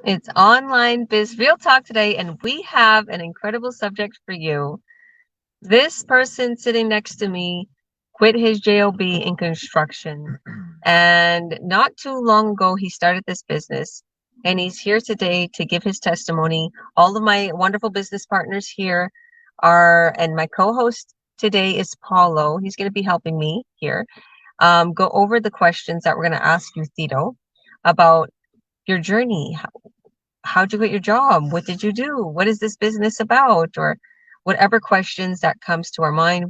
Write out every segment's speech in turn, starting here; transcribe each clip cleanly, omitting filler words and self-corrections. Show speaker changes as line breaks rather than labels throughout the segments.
It's Online Biz Real Talk today, and we have an incredible subject for you. This person sitting next to me quit his job in construction, and not too long ago, he started this business, and he's here today to give his testimony. All of my wonderful business partners here and my co-host today is Paulo. He's going to be helping me here go over the questions that we're going to ask you, Tito, about your journey. How'd you quit your job? What did you do? What is this business about? Or whatever questions that comes to our mind.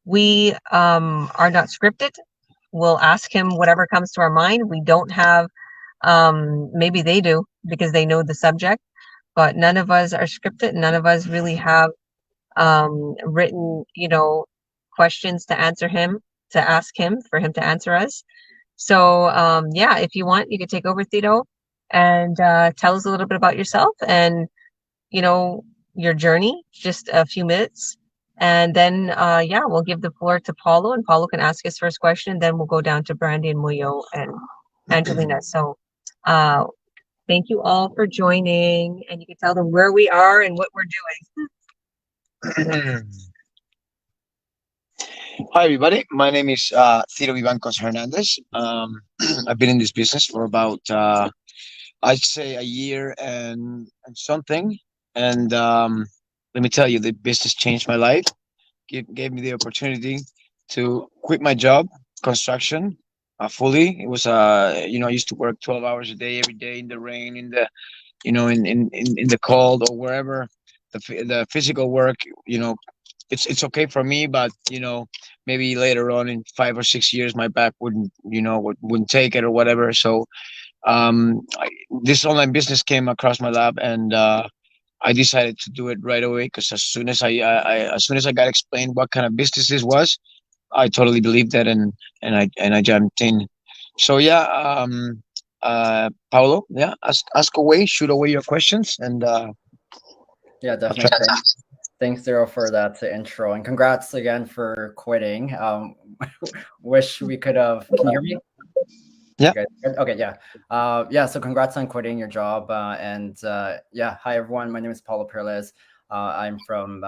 We are not scripted. We'll ask him whatever comes to our mind. We don't have maybe they do because they know the subject, but none of us are scripted. None of us really have written, questions to answer him, to ask him for him to answer us. So yeah, if you want, you could take over, Tito, and tell us a little bit about yourself and you know your journey, just a few minutes, and then yeah, we'll give the floor to Paulo, and Paulo can ask his first question, and then we'll go down to Brandy and Muyo and Angelina. So uh, thank you all for joining, and you can tell them where we are and what we're doing.
Hi, everybody. My name is Ciro Vivancos Hernandez. I've been in this business for about, I'd say, a year and something. And let me tell you, the business changed my life. Gave me the opportunity to quit my job, construction, fully. It was, I used to work 12 hours a day, every day in the rain, in the cold or wherever. The physical work, it's okay for me, but maybe later on in 5 or 6 years, my back wouldn't take it or whatever. So this online business came across my lap, and I decided to do it right away because as soon as I got explained what kind of business this was, I totally believed that, and I jumped in. So yeah, Paulo, yeah, ask away, shoot away your questions, and
Yeah,
I'll try.
definitely. Thanks, Daryl, for that intro, and congrats again for quitting. Wish we could have. Can you hear me?
Yeah.
You guys good? Okay, yeah. Yeah, so congrats on quitting your job. And yeah, hi everyone. My name is Paulo Perez. I'm from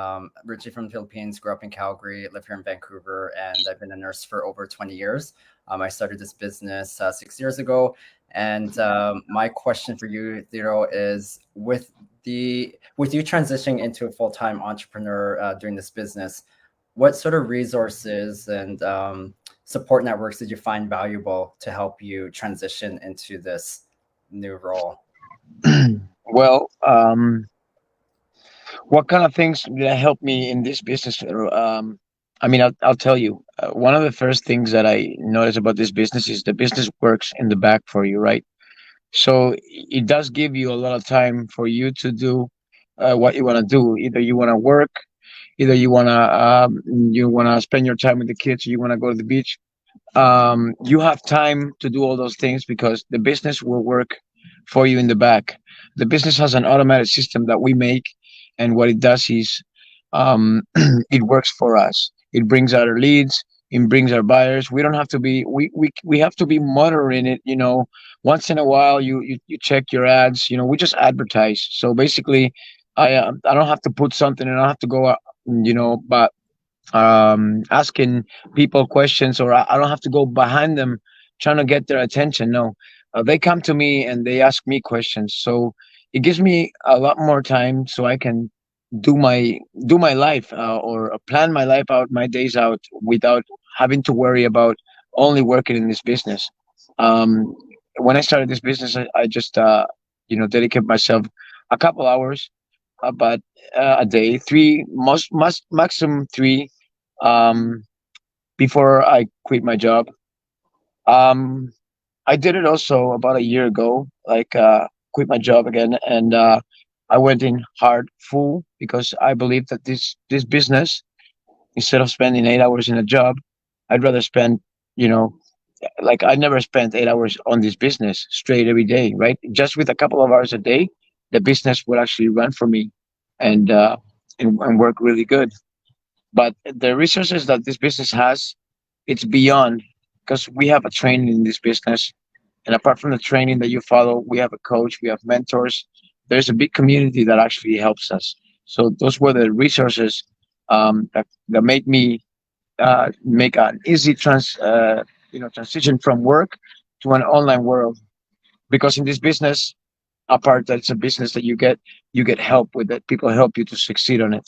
originally from the Philippines, grew up in Calgary, live here in Vancouver, and I've been a nurse for over 20 years. I started this business 6 years ago. And my question for you, Theo, is with you transitioning into a full-time entrepreneur doing this business, what sort of resources and support networks did you find valuable to help you transition into this new role?
Well, what kind of things that help me in this business? I mean, I'll tell you. One of the first things that I noticed about this business is the business works in the back for you, right? So it does give you a lot of time for you to do what you want to do. Either you want to work, either you want to spend your time with the kids, or you want to go to the beach. You have time to do all those things because the business will work for you in the back. The business has an automatic system that we make, and what it does is it works for us. It brings our leads. It brings our buyers. We don't have to be. We have to be monitoring it. Once in a while, you check your ads. We just advertise. So basically, I don't have to put something, and I don't have to go. But asking people questions, or I don't have to go behind them trying to get their attention. No, they come to me and they ask me questions. So it gives me a lot more time so I can do my life, or plan my life out, my days out, without having to worry about only working in this business. Um, when I started this business, I just dedicate myself a couple hours, but a day, three, most maximum three, um, before I quit my job. Um, I did it also about a year ago, like quit my job again, and I went in hard, full, because I believe that this business, instead of spending 8 hours in a job, I'd rather spend, you know, like I never spent 8 hours on this business straight every day, right? Just with a couple of hours a day, the business would actually run for me, and and work really good. But the resources that this business has, it's beyond, because we have a training in this business, And apart from the training that you follow, we have a coach, we have mentors. There's a big community that actually helps us. So those were the resources that make me make an easy transition from work to an online world. Because in this business, apart that it's a business that you get help with it. People help you to succeed on it.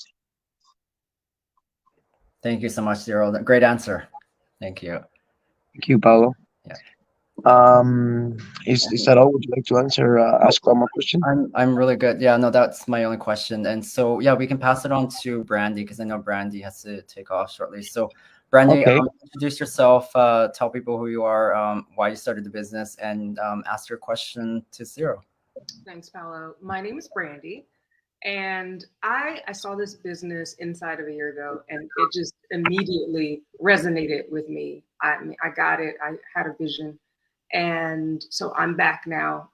Thank you so much, Cyril. Great answer. Thank you.
Thank you, Paulo.
Yeah.
Is that all? Would you like to answer? Ask one more question.
I'm really good. Yeah, no, that's my only question. And so yeah, we can pass it on to Brandy because I know Brandy has to take off shortly. So Brandy,
Okay.
introduce yourself, tell people who you are, why you started the business, and ask your question to Cyril.
Thanks, Paolo. My name is Brandy, and I saw this business inside of a year ago, and it just immediately resonated with me. I got it. I had a vision, and so I'm back now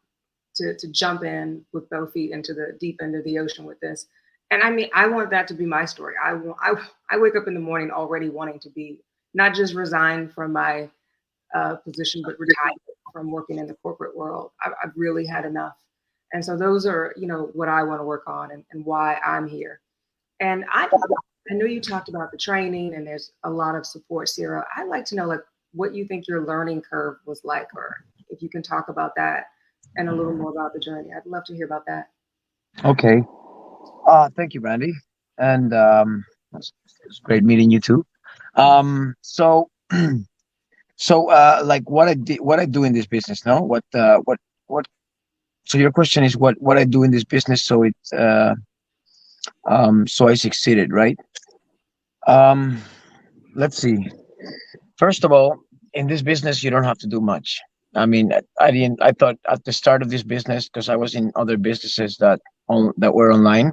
to jump in with both feet into the deep end of the ocean with this. And I mean, I want that to be my story. I wake up in the morning already wanting to be not just resign from my position, but retire from working in the corporate world. I've really had enough. And so those are, what I want to work on and why I'm here. And I know you talked about the training and there's a lot of support, Sarah. I'd like to know like what you think your learning curve was like, or if you can talk about that and a little more about the journey. I'd love to hear about that.
Okay. Thank you, Brandy. And it's great meeting you too. So like what I do in this business, no? What? So your question is what I do in this business, so so I succeeded, right? Um, let's see. First of all, in this business, you don't have to do much. I mean, I didn't. I thought at the start of this business, because I was in other businesses that were online,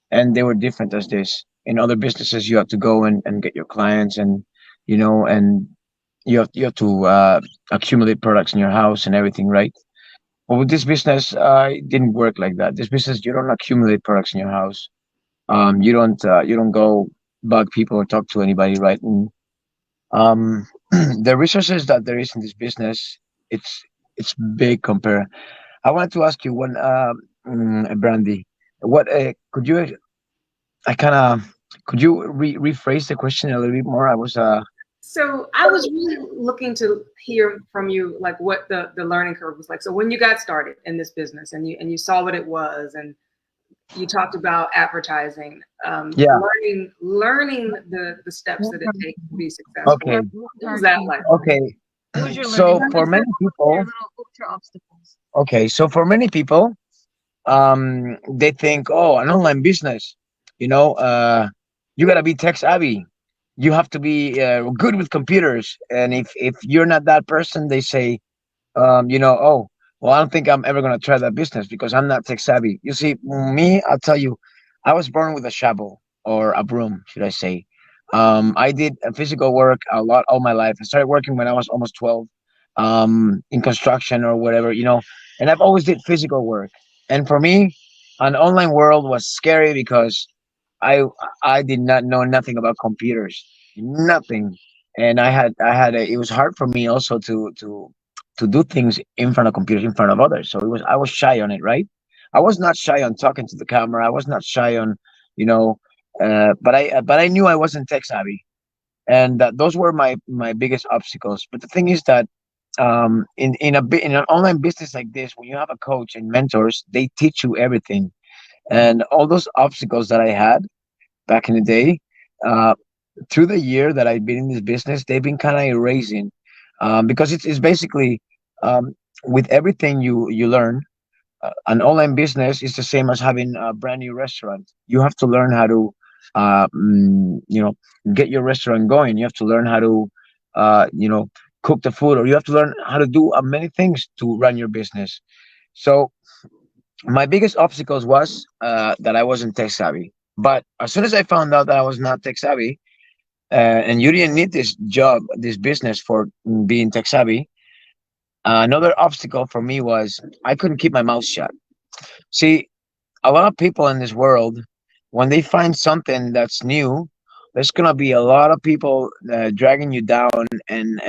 and they were different as this. In other businesses, you have to go and get your clients, and and you have to accumulate products in your house and everything, right? But with this business, it didn't work like that. This business, you don't accumulate products in your house. You don't go bug people or talk to anybody, right? And um, the resources that there is in this business, it's it's big compare. I wanted to ask you one, Brandy, what could you? I kind of could you rephrase the question a little bit more? I was
So I was really looking to hear from you, like what the learning curve was like. So when you got started in this business and you saw what it was, and you talked about advertising,
yeah.
learning the steps that it takes to be successful.
Okay.
What was that like?
Okay.
What was your
So
learning?
for many people,
What was your obstacles?
okay. So for many people, they think, oh, an online business, you know, you gotta be tech savvy. You have to be good with computers, and if you're not that person, they say, oh, well, I don't think I'm ever gonna try that business because I'm not tech savvy. You see, me, I'll tell you, I was born with a shovel or a broom, should I say. I did physical work a lot all my life. I started working when I was almost 12, in construction or whatever, and I've always did physical work. And for me, an online world was scary because I I did not know nothing about computers, nothing, and it was hard for me also to do things in front of computers in front of others. So I was shy on it, right? I was not shy on talking to the camera. I was not shy on, you know, but I knew I wasn't tech savvy, and those were my biggest obstacles. But the thing is that in an online business like this, when you have a coach and mentors, they teach you everything, and all those obstacles that I had back in the day, uh, through the year that I've been in this business, they've been kind of erasing, because it's basically, um, with everything you learn, an online business is the same as having a brand new restaurant. You have to learn how to, uh, mm, you know, get your restaurant going. You have to learn how to, uh, you know, cook the food, or you have to learn how to do many things to run your business. So my biggest obstacles was that I wasn't tech savvy. But as soon as I found out that I was not tech savvy, and you didn't need this job, this business for being tech savvy, another obstacle for me was I couldn't keep my mouth shut. See, a lot of people in this world, when they find something that's new, there's gonna be a lot of people dragging you down and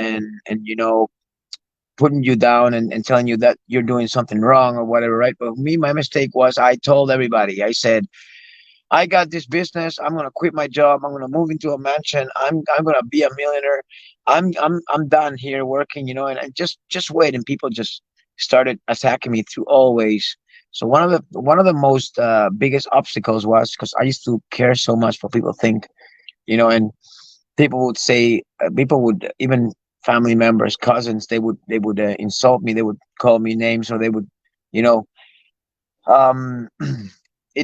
putting you down and telling you that you're doing something wrong or whatever, right? But me, my mistake was I told everybody. I said, I got this business. I'm gonna quit my job. I'm gonna move into a mansion. I'm gonna be a millionaire. I'm done here working, and just wait. And people just started attacking me through all ways. So one of the most biggest obstacles was because I used to care so much what people think, and people would say, people would, even family members, cousins, they would insult me. They would call me names, or they would, you know, um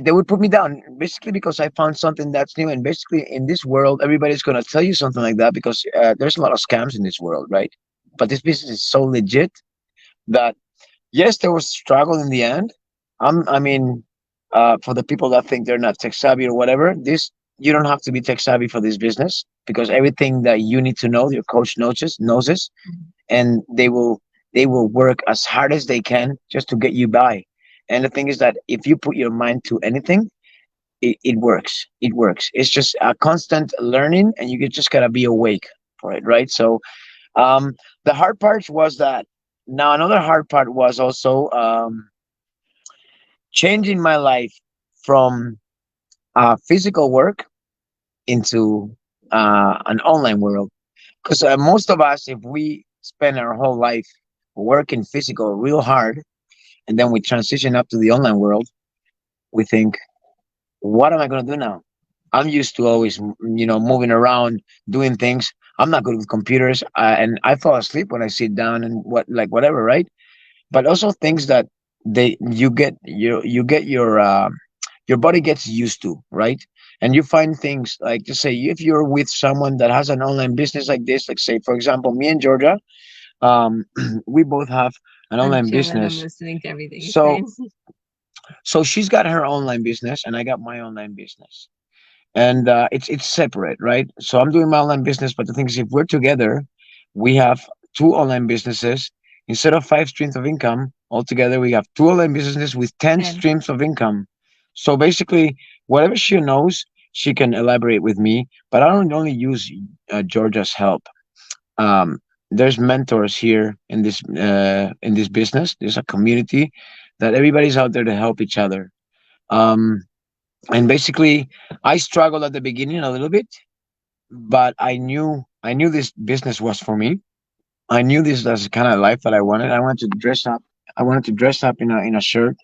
they would put me down basically because I found something that's new. And basically, in this world, everybody's going to tell you something like that because there's a lot of scams in this world, right? But this business is so legit that, yes, there was struggle in the end. I mean, for the people that think they're not tech savvy or whatever, this, you don't have to be tech savvy for this business, because everything that you need to know, your coach knows this, and they will work as hard as they can just to get you by. And the thing is that if you put your mind to anything, it works. It works. It's just a constant learning, and you just gotta be awake for it, right? So, the hard part was that. Now, another hard part was also changing my life from physical work into an online world. Because most of us, if we spend our whole life working physical real hard, and then we transition up to the online world, we think, what am I going to do now? I'm used to always, moving around, doing things. I'm not good with computers, and I fall asleep when I sit down and whatever, right? But also things that you get your body gets used to, right? And you find things like, just say, if you're with someone that has an online business like this, like, say, for example, me and Georgia, we both have an
I'm
online
chilling. I'm
business.
listening to everything you're
So
saying.
so she's got her online business, and I got my online business, and it's separate, right? So I'm doing my online business, but the thing is, if we're together, we have two online businesses. Instead of 5 streams of income altogether, we have two online businesses with 10
And
streams of income. So basically, whatever she knows, she can elaborate with me. But I don't only use Georgia's help. um, there's mentors here in this business. There's a community that everybody's out there to help each other. um, and basically, I struggled at the beginning a little bit, but I knew this business was for me. I knew this was the kind of life that I wanted. I wanted to dress up in a shirt,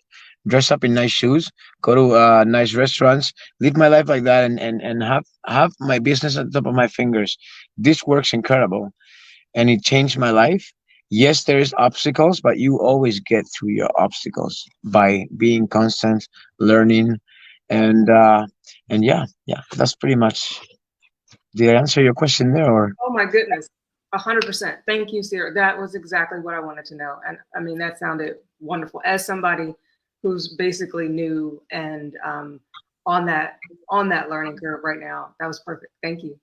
dress up in nice shoes, go to nice restaurants, live my life like that, and have my business at the top of my fingers. This works incredible, and it changed my life. Yes, there's obstacles, but you always get through your obstacles by being constant, learning, and yeah, that's pretty much. Did I answer your question there, or?
Oh my goodness, 100%. Thank you, Sarah. That was exactly what I wanted to know, and I mean that sounded wonderful. As somebody who's basically new and on that learning curve right now, that was perfect. Thank you.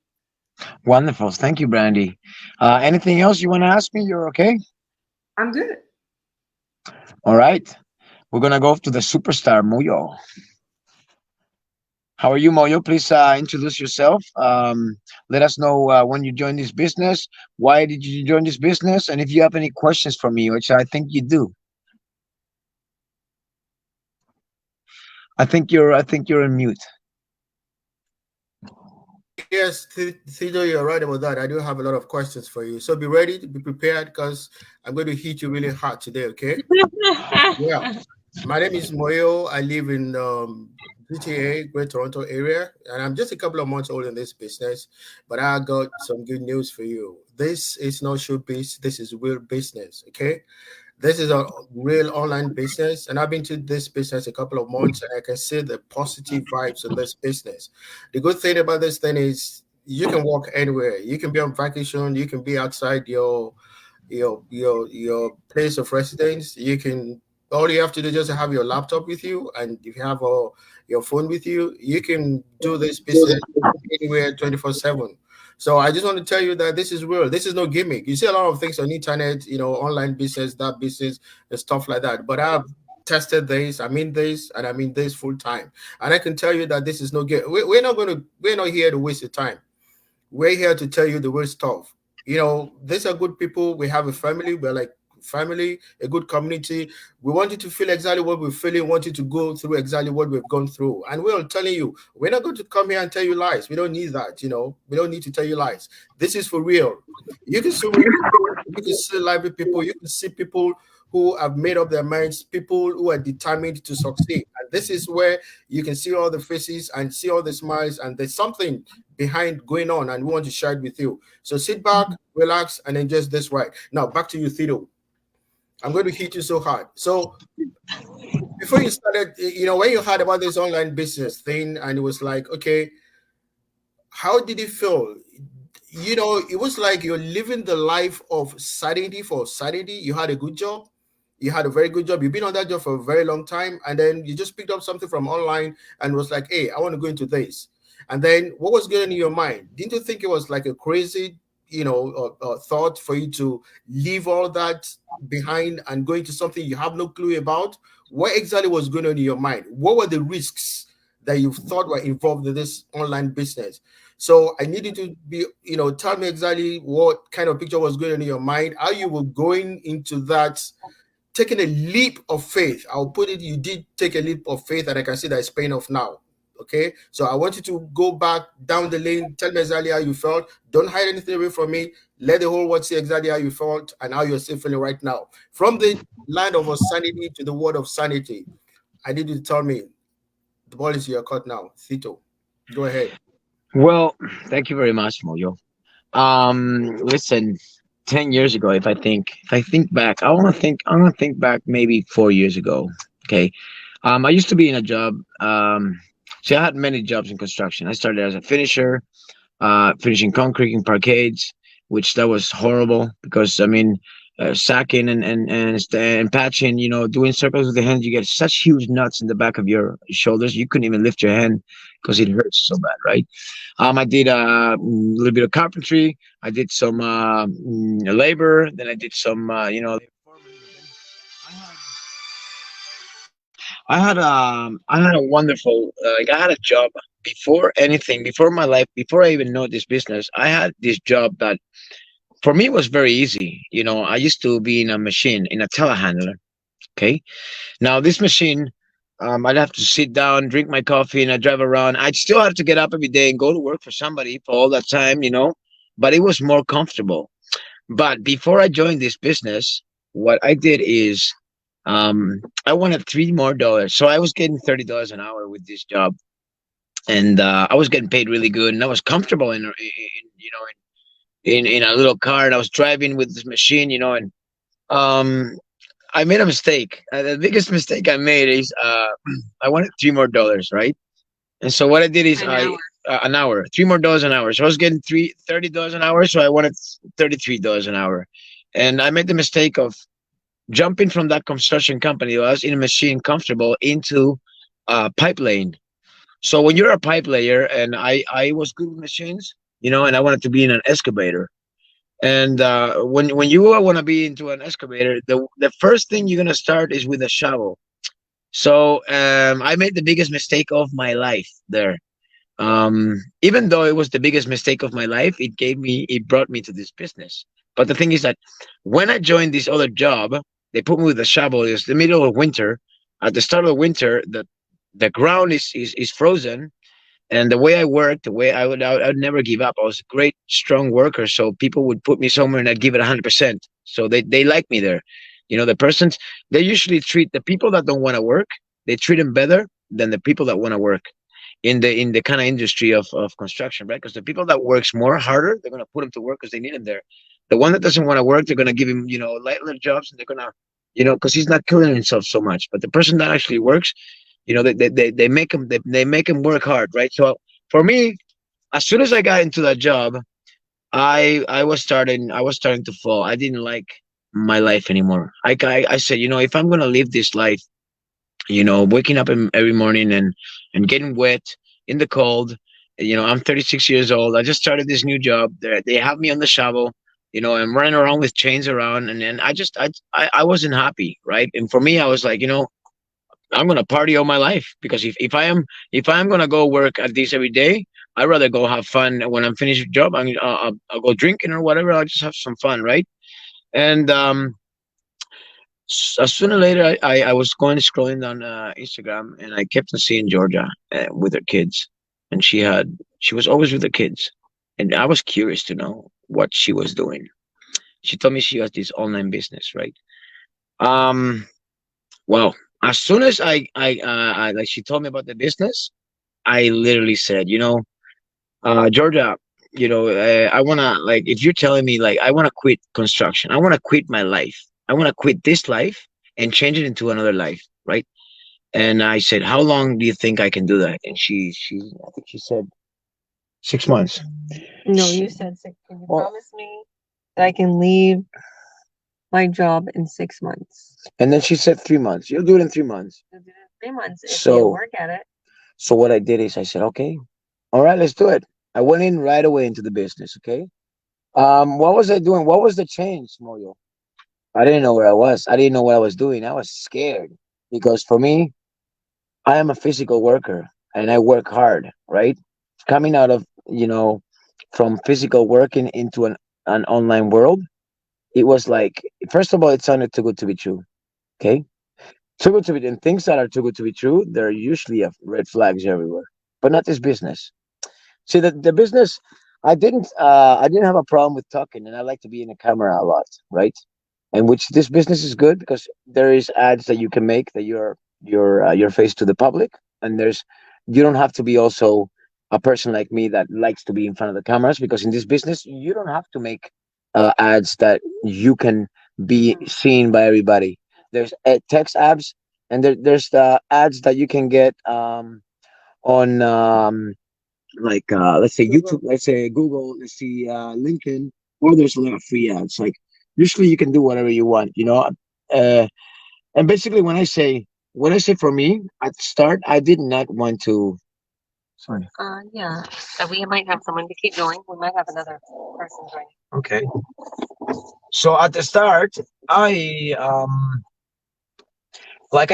Wonderful. Thank you, Brandy. Anything else you want to ask me? You're okay?
I'm good.
All right. We're gonna go to the superstar Moyo. How are you, Moyo? Please introduce yourself. Let us know when you joined this business. Why did you join this business? And if you have any questions for me, which I think you do. I think you're on mute.
Yes, Theodore, you're right about that. I do have a lot of questions for you. So be ready, be prepared, because I'm going to hit you really hard today, okay? Yeah. My name is Moyo. I live in GTA, Great Toronto area, and I'm just a couple of months old in this business, but I got some good news for you. This is not showbiz. This is real business, okay? This is a real online business, and I've been to this business a couple of months, and I can see the positive vibes in this business. The good thing about this thing is you can walk anywhere. You can be on vacation. You can be outside your place of residence. You can, all you have to do is just have your laptop with you, and if you have your phone with you, you can do this business anywhere 24/7. So I just want to tell you that this is real. This is no gimmick. You see a lot of things on internet, online business, that business, and stuff like that. But I've tested this. I mean this, and I mean this full time. And I can tell you that this is no gimmick. We're not here to waste your time. We're here to tell you the real stuff. These are good people. We have a family. We're like family, a good community. We want you to feel exactly what we're feeling, want you to go through exactly what we've gone through. And we're telling you, we're not going to come here and tell you lies. We don't need that, we don't need to tell you lies. This is for real. You can see real people, you can see lively people, you can see people who have made up their minds, people who are determined to succeed. And this is where you can see all the faces and see all the smiles, and there's something behind going on, and we want to share it with you. So sit back, relax, and enjoy this ride. Now, back to you, Thito. I'm going to hit you so hard. So before you started, when you heard about this online business thing, and it was like, okay, how did it feel? It was like you're living the life of certainty for certainty. You had a good job. You had a very good job. You've been on that job for a very long time. And then you just picked up something from online and was like, hey, I want to go into this. And then what was going on in your mind? Didn't you think it was like a crazy, thought for you to leave all that behind and go into something you have no clue about? What exactly was going on in your mind? What were the risks that you thought were involved in this online business? So I needed to be, tell me exactly what kind of picture was going on in your mind, how you were going into that, taking a leap of faith. I'll put it, you did take a leap of faith, and I can see that it's paying off now. Okay. So I want you to go back down the lane, tell me exactly how you felt. Don't hide anything away from me. Let the whole world see exactly how you felt and how you're still feeling right now. From the land of sanity to the word of sanity, I need you to tell me, the ball is in your court now. Thito, go ahead.
Well, thank you very much, Moyo. Listen, 10 years ago, if I think back, I want to think back maybe 4 years ago. Okay. I used to be in a job. So I had many jobs in construction. I started as a finisher, finishing concrete and parkades, which that was horrible because, I mean, sacking and patching, doing circles with the hands, you get such huge nuts in the back of your shoulders. You couldn't even lift your hand because it hurts so bad, right? I did a little bit of carpentry. I did some labor. Then I did some, I had a wonderful, I had a job before anything, before my life, before I even know this business. I had this job that for me was very easy. I used to be in a machine, in a telehandler. Okay. Now this machine, I'd have to sit down, drink my coffee, and I drive around. I'd still have to get up every day and go to work for somebody for all that time, but it was more comfortable. But before I joined this business, what I did is I wanted $3 more. So I was getting $30 an hour with this job, and I was getting paid really good, and I was comfortable in a little car, and I was driving with this machine, and I made a mistake. The biggest mistake I made is I wanted $3 more, right? And so what I did is an hour, $3 more an hour. So I was getting $30 an hour, so I wanted $33 an hour, and I made the mistake of jumping from that construction company I was in a machine comfortable into pipe laying. So when you're a pipe layer, and I was good with machines, and I wanted to be in an excavator. And when you want to be into an excavator, the first thing you're gonna start is with a shovel. So I made the biggest mistake of my life there. Even though it was the biggest mistake of my life, it brought me to this business. But the thing is that when I joined this other job, they put me with a shovel. It's the middle of winter. At the start of winter, the ground is frozen. And the way I worked, the way I would never give up. I was a great, strong worker. So people would put me somewhere and I'd give it 100%. So they like me there. They usually treat the people that don't want to work, they treat them better than the people that want to work in the kind of industry of construction, right? Because the people that works harder, they're going to put them to work because they need them there. The one that doesn't want to work, they're going to give him, light little jobs, and they're going to, because he's not killing himself so much. But the person that actually works, they make him work hard, right? So for me, as soon as I got into that job, I was starting to fall. I didn't like my life anymore. I said, if I'm going to live this life, waking up every morning and getting wet in the cold, I'm 36 years old. I just started this new job. They have me on the shovel. I'm running around with chains around, and then I wasn't happy, right? And for me, I was like, I'm gonna party all my life, because if I'm gonna go work at this every day, I'd rather go have fun when I'm finished with job. I'll go drinking or whatever. I'll just have some fun, right? And Sooner or later, I was going scrolling on Instagram, and I kept on seeing Georgia with her kids, and she was always with her kids, and I was curious to know what she was doing. She told me she has this online business, right? Um, well, as soon as I like she told me about the business, I literally said, Georgia, I wanna like if you're telling me like I wanna quit construction, I wanna quit my life, I wanna quit this life and change it into another life, right? And I said, how long do you think I can do that? And I think she said 6 months.
No, you said six. Can you
Well,
promise me that I can leave my job in 6 months?
and then she said 3 months. You'll do it in 3 months.
You'll do it in 3 months if you
So
work at it.
so what I did is I said, okay, all right, let's do it. I went in right away into the business. Okay. What was I doing? What was the change, Moyo? I didn't know where I was. I didn't know what I was doing. I was scared because for me, I am a physical worker and I work hard, right? Coming out of, from physical working into an online world, it was like, first of all, it sounded too good to be true. Okay. Too good to be, and things that are too good to be true, there are usually red flags everywhere, but not this business. See, the business, I didn't have a problem with talking, and I like to be in the camera a lot, right? And which this business is good because there is ads that you can make that your face to the public, and you don't have to be also a person like me that likes to be in front of the cameras because in this business you don't have to make ads that you can be seen by everybody. There's text ads, and there's the ads that you can get on like let's say YouTube, let's say Google, let's see LinkedIn, or there's a lot of free ads. Like usually you can do whatever you want, Uh, and basically when I say for me at the start, I did not want to. Sorry.
Yeah. We might have someone to keep going. We might have another person joining.
Okay. So at the start, I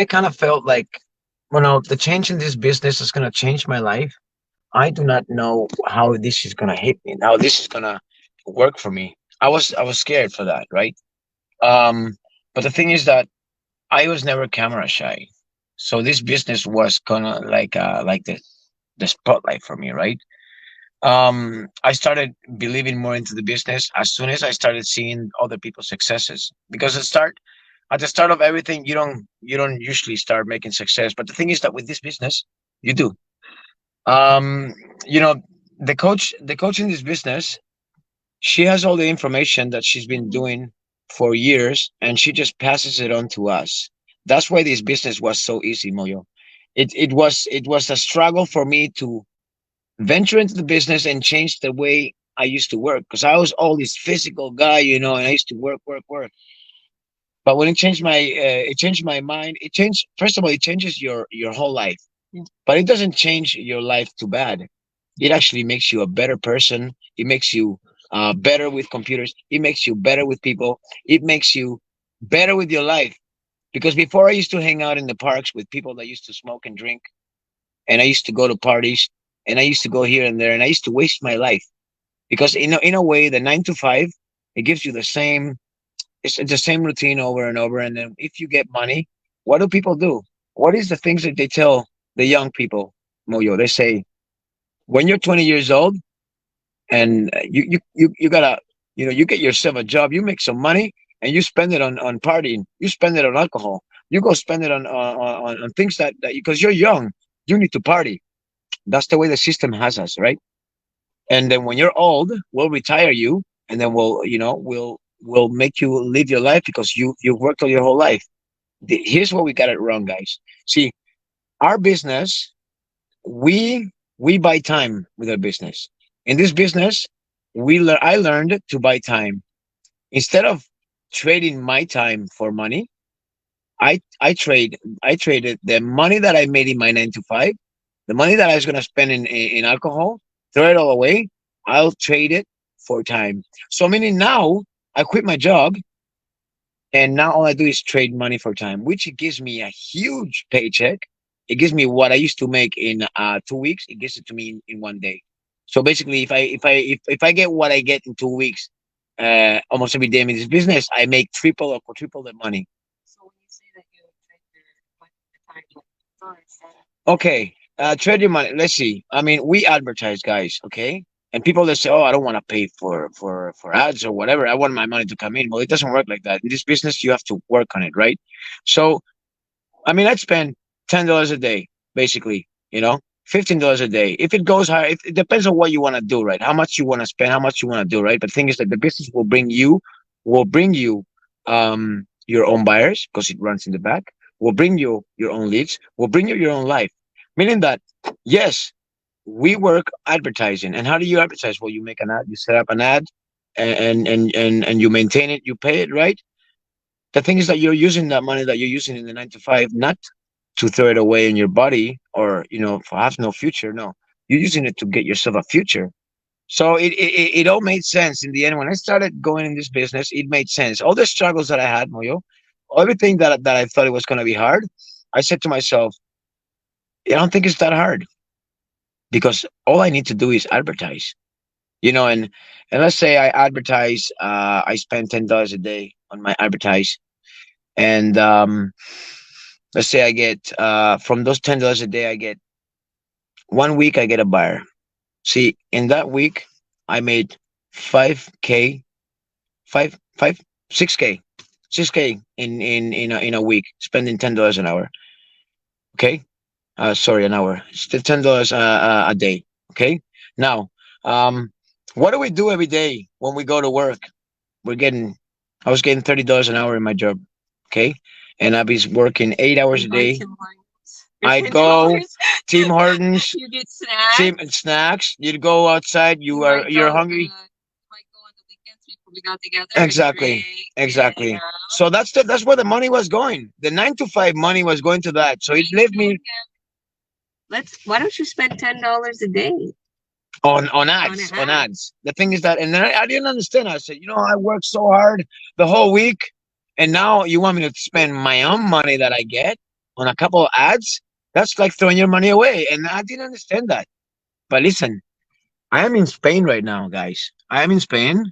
kind of felt like, the change in this business is gonna change my life. I do not know how this is gonna hit me, how this is gonna work for me. I was scared for that, right? But the thing is that I was never camera shy, so this business was gonna like the spotlight for me, right? I started believing more into the business as soon as I started seeing other people's successes. Because at the start of everything, you don't usually start making success. But the thing is that with this business, you do. Um, you know, the coach in this business, she has all the information that she's been doing for years, and she just passes it on to us. That's why this business was so easy, Moyo. It was a struggle for me to venture into the business and change the way I used to work because I was all this physical guy, and I used to work, work, work. But when it changed my mind. It changed. First of all, it changes your whole life.
Yeah.
But it doesn't change your life too bad. It actually makes you a better person. It makes you better with computers. It makes you better with people. It makes you better with your life. Because before I used to hang out in the parks with people that used to smoke and drink, and I used to go to parties, and I used to go here and there, and I used to waste my life because in a way, the 9 to 5, it gives you it's the same routine over and over. And then if you get money, what do people do? What is the things that they tell the young people, Moyo? They say when you're 20 years old and you gotta, you get yourself a job, you make some money, and you spend it on partying, you spend it on alcohol, you go spend it on things that because you're young, you need to party. That's the way the system has us, right? And then when you're old, we'll retire you, and then we'll make you live your life because you've worked all your whole life. Here's where we got it wrong, guys. See, our business, we buy time with our business. In this business, I learned to buy time instead of trading my time for money. I traded the money that I made in my 9 to 5, the money that I was gonna spend in alcohol, throw it all away. I'll trade it for time. So meaning now I quit my job, and now all I do is trade money for time, which it gives me a huge paycheck. It gives me what I used to make in 2 weeks. It gives it to me in one day. So basically, if I get what I get in 2 weeks, almost every day in this business, I make triple or quadruple the money.
So
Okay, trade your money. Let's see. I mean, we advertise, guys. Okay, and people that say, "Oh, I don't want to pay for ads or whatever. I want my money to come in." Well, it doesn't work like that. In this business, you have to work on it, right? So, I mean, I'd spend $10 a day, basically. $15 a day. If it goes higher, it depends on what you want to do, right? How much you want to spend, how much you want to do, right? But the thing is that the business will bring you your own buyers because it runs in the back. Will bring you your own leads. Will bring you your own life. Meaning that yes, we work advertising. And how do you advertise? Well, you make an ad, you set up an ad, and you maintain it, you pay it, right? The thing is that you're using that money that you're using in the 9 to 5 not to throw it away in your body or for have no future. No, you're using it to get yourself a future. So it all made sense in the end. When I started going in this business, it made sense. All the struggles that I had, Moyo, everything that I thought it was going to be hard, I said to myself, I don't think it's that hard because all I need to do is advertise. And let's say I advertise, I spend $10 a day on my advertise, and let's say I get from those $10 a day, I get 1 week, I get a buyer. See, in that week, I made 5K, 6K, 6K in a week, spending $10 an hour. Okay, sorry, an hour. It's the $10 a day. Okay, now, what do we do every day when we go to work? I was getting $30 an hour in my job. Okay, and I'd be working 8 hours a day. I'd go Tim Hortons.
You get snacks.
Snacks. You'd go outside. You're hungry.
Might go on the weekends before we got together.
Exactly. So that's where the money was going. The 9 to 5 money was going to that. So it left me.
Why don't you spend $10 a day
On ads. The thing is that, and then I didn't understand. I said, I worked so hard the whole week, and now you want me to spend my own money that I get on a couple of ads? That's like throwing your money away. And I didn't understand that. But listen, I am in Spain right now, guys. I am in Spain.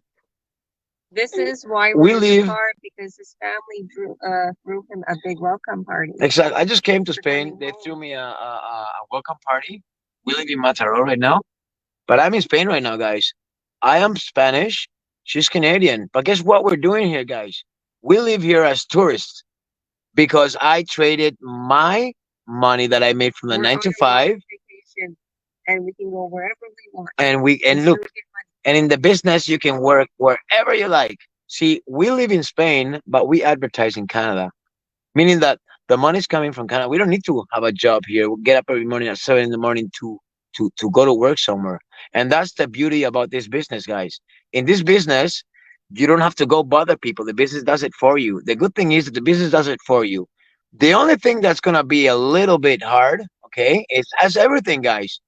This is why
we
we're
live
apart, because his family threw him a big welcome party.
Exactly. I just came to
For
Spain.
coming
They
home.
threw me a welcome party. We live in Mataró right now. But I'm in Spain right now, guys. I am Spanish. She's Canadian. But guess what we're doing here, guys? We live here as tourists because I traded my money that I made from the
We're
9
on
to
a
5,
vacation, and we can go wherever we want.
and look, and in the business you can work wherever you like. See, we live in Spain, but we advertise in Canada, meaning that the money's coming from Canada. We don't need to have a job here. We get up every morning at 7 in the morning to go to work somewhere. And that's the beauty about this business, guys. In this business, you don't have to go bother people. The business does it for you. The good thing is that the business does it for you. The only thing that's gonna be a little bit hard, okay, is as everything, guys.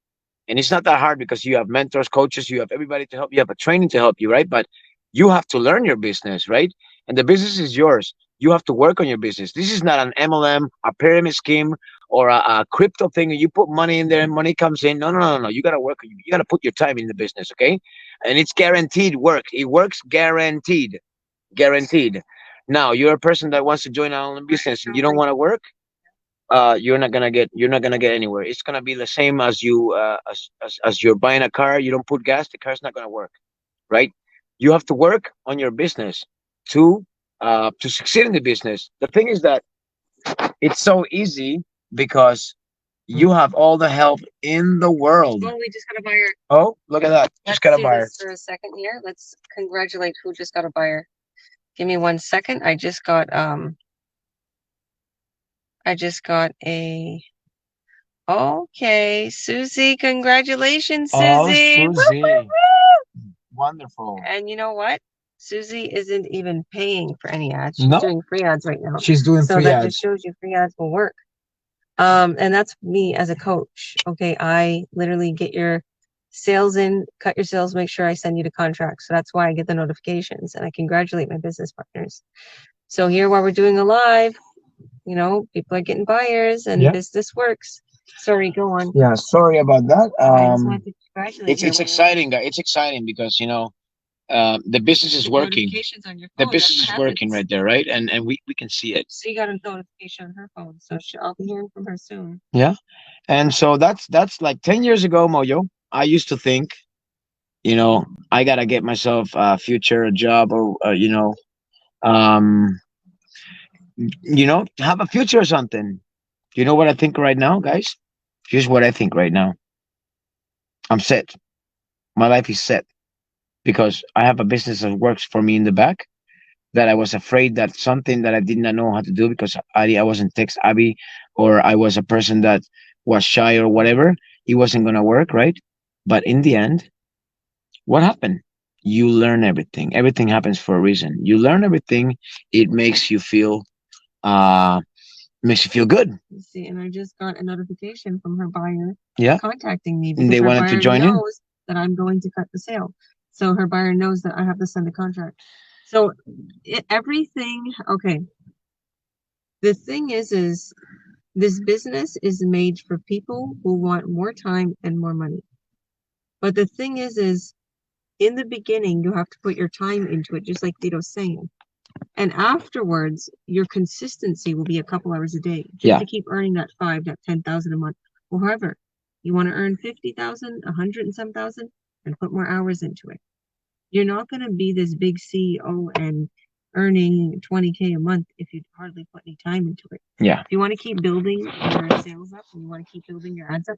And it's not that hard because you have mentors, coaches, you have everybody to help you, have a training to help you, right? But you have to learn your business, right? And the business is yours. You have to work on your business. This is not an MLM, a pyramid scheme, or a crypto thing. You put money in there and money comes in. No. You gotta work. You gotta put your time in the business, okay? And it's guaranteed work. It works guaranteed. Guaranteed. Now you're a person that wants to join an online business and you don't want to work. You're not gonna get anywhere. It's gonna be the same as you as you're buying a car. You don't put gas, the car's not gonna work, right? You have to work on your business to succeed in the business. The thing is that it's so easy because you have all the help in the world.
Well, we just got a buyer.
Oh, look at that!
Let's
Just got a
do
buyer.
this for a second here. Let's congratulate who just got a buyer. Give me 1 second. I just got a. Okay, Susie. Congratulations, Susie.
Oh, Susie. Wonderful.
And you know what? Susie isn't even paying for any ads. She's
No.
doing free ads right now.
She's doing
So
free
that
ads.
just shows you free ads will work. And that's me as a coach. Okay, I literally get your sales in, cut your sales, make sure I send you the contract. So that's why I get the notifications and I congratulate my business partners. So here, while we're doing a live, people are getting buyers and
Yeah.
business works. Sorry, go on.
Yeah, sorry about that.
I just wanted to congratulate
It's
you.
exciting, guys. It's exciting because the business is working.
Notifications on your
The
phone.
business
That's
is
what
working
happens.
right there, right? And we can see it.
She got a notification on her phone, so I'll be hearing from her soon.
Yeah. And so that's like 10 years ago, Moyo. I used to think, I gotta get myself a future, a job, or um, have a future or something. You know what I think right now, guys? Here's what I think right now. I'm set. My life is set because I have a business that works for me in the back. That I was afraid that something that I did not know how to do because I wasn't text Abby, or I was a person that was shy or whatever. It wasn't gonna work, right? But in the end, what happened? You learn everything. Everything happens for a reason. You learn everything. It uh makes you feel good.
You see, and I just got a notification from her buyer
Yeah.
contacting me
And
because
they
her
wanted to
buyer
join in.
knows that I'm going to cut the sale. So her buyer knows that I have to send a contract. So everything, okay. The thing is this business is made for people who want more time and more money. But the thing is in the beginning, you have to put your time into it, just like Tito's saying. And afterwards, your consistency will be a couple hours a day, just to keep earning that 10,000 a month. Or however, you want to earn 50,000, 100 and some thousand, and put more hours into it. You're not going to be this big CEO and earning 20K a month if you hardly put any time into it.
Yeah.
If you want to keep building your sales up and you want to keep building your ads up,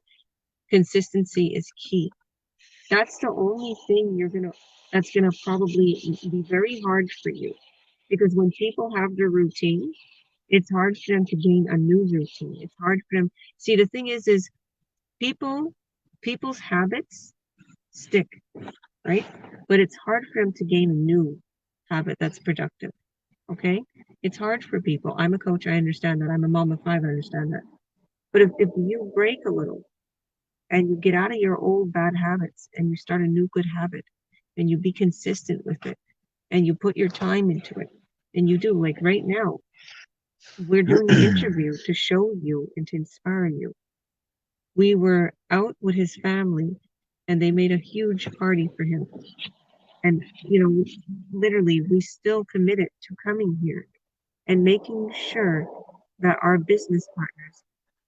consistency is key. That's the only thing that's gonna probably be very hard for you. Because when people have their routine, it's hard for them to gain a new routine. It's hard for them. See, the thing is people's habits stick, right? But it's hard for them to gain a new habit that's productive. Okay? It's hard for people. I'm a coach, I understand that. I'm a mom of five, I understand that. But if you break a little and you get out of your old bad habits and you start a new good habit and you be consistent with it and you put your time into it and you do, like right now, we're doing an interview to show you and to inspire you. We were out with his family and they made a huge party for him. And, literally, we still committed to coming here and making sure that our business partners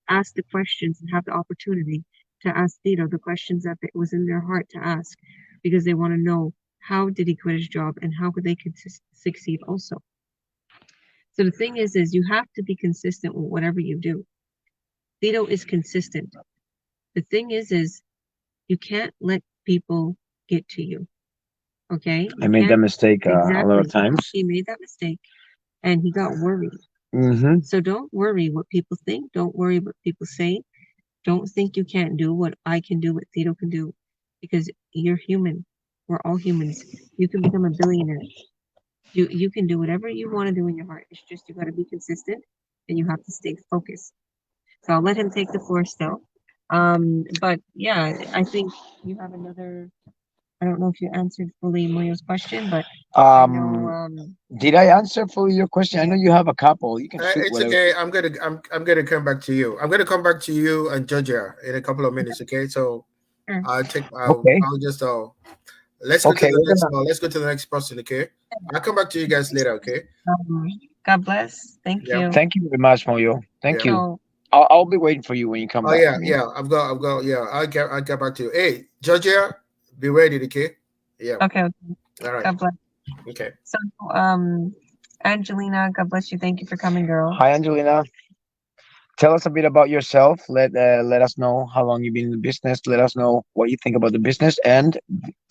ask the questions and have the opportunity to ask Tito the questions that it was in their heart to ask because they want to know how did he quit his job and how could they succeed also. So the thing is you have to be consistent with whatever you do. Tito is consistent. The thing is you can't let people get to you. Okay?
I made that mistake a lot of times.
He made that mistake and he got worried.
Mm-hmm.
So don't worry what people think. Don't worry what people say. Don't think you can't do what I can do, what Tito can do, because you're human. We're all humans. You can become a billionaire. You can do whatever you want to do in your heart. It's just you got to be consistent and you have to stay focused. So I'll let him take the floor still. But yeah, I think you have another. I don't know if you answered fully Moyo's question, but I know,
did I answer fully your question? I know you have a couple. You can shoot
It's
whatever.
okay. I'm gonna come back to you. I'm gonna come back to you and Georgia in a couple of minutes. Okay, so
Sure.
I'll just let's go to the next one. Let's go to the next person. Okay, I'll come back to you guys later. Okay.
God bless. Thank you.
Thank you very much, Moyo. Thank you.
So,
I'll be waiting for you when you come back.
Yeah. I've got. Yeah, I'll get back to you. Hey, Georgia, be ready. Okay. Yeah.
okay.
All right.
God bless.
Okay.
So, Angelina, God bless you. Thank you for coming, girl.
Hi, Angelina. Tell us a bit about yourself. Let us know how long you've been in the business. Let us know what you think about the business, and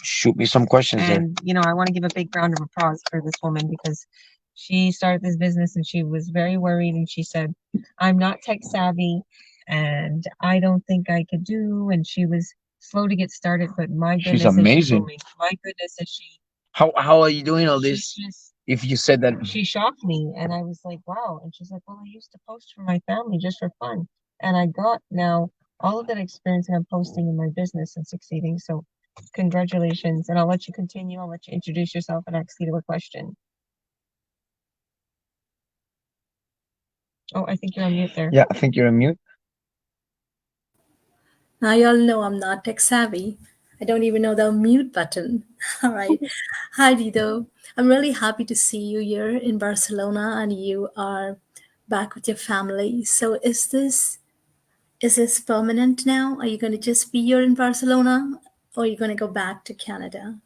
shoot me some questions there.
And I want to give a big round of applause for this woman because she started this business and she was very worried and she said, "I'm not tech savvy, and I don't think I could do." And she was slow to get started, but my goodness,
She's amazing.
My goodness, is she.
How are you doing all this? If you said that,
she shocked me, and I was like, wow. And she's like, well, I used to post for my family just for fun, and I got now all of that experience, and I'm posting in my business and succeeding. So, congratulations! And I'll let you continue. I'll let you introduce yourself and ask Tito a question. Oh, I think you're on mute there.
Yeah, I think you're on mute.
Now y'all know I'm not tech savvy, I don't even know the mute button. All right. Hi, Dido. I'm really happy to see you here in Barcelona and you are back with your family. So is this permanent now? Are you going to just be here in Barcelona or are you going to go back to Canada?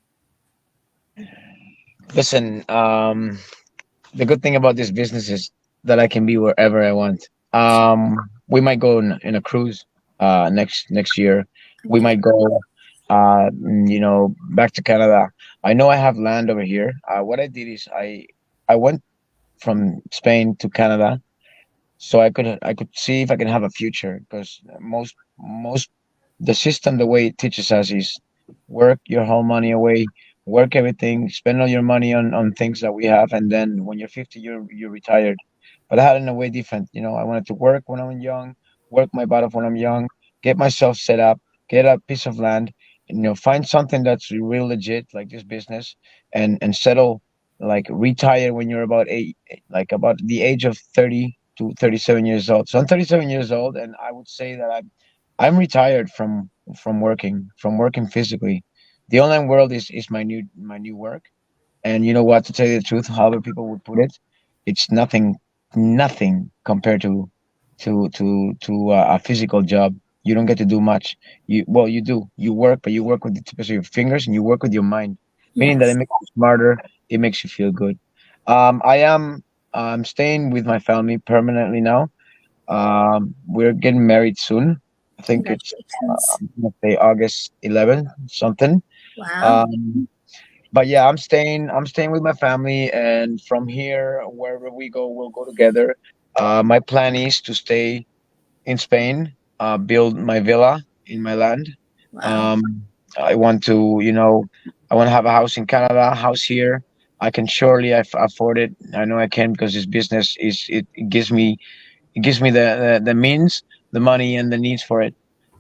Listen, the good thing about this business is that I can be wherever I want. We might go in a cruise next year. We
Okay.
might go back to Canada. I know I have land over here. What I did is I went from Spain to Canada so I could see if I can have a future because most the system the way it teaches us is work your whole money away, work everything, spend all your money on things that we have, and then when you're 50, you're retired. But I had it in a way different. I wanted to work when I'm young, work my butt off when I'm young, get myself set up, get a piece of land, and, find something that's real legit like this business, and settle like retire when you're about like about the age of 30 to 37 years old. So I'm 37 years old, and I would say that I'm retired from working physically. The online world is my new work. And you know what? To tell you the truth, how other people would put it, it's nothing compared to a physical job. You don't get to do much. You do. You work, but you work with the tips of your fingers, and you work with your mind, meaning that it
Yes.
makes you smarter. It makes you feel good. I'm staying with my family permanently now. We're getting married soon. I think it's
Congratulations.
let's say August 11th, something.
Wow.
Um, but yeah, I'm staying with my family, and from here, wherever we go, we'll go together. My plan is to stay in Spain, build my villa in my land.
Wow.
Um, I want to, I want to have a house in Canada, a house here. I can surely afford it. I know I can because this business it gives me the means, the money, and the needs for it.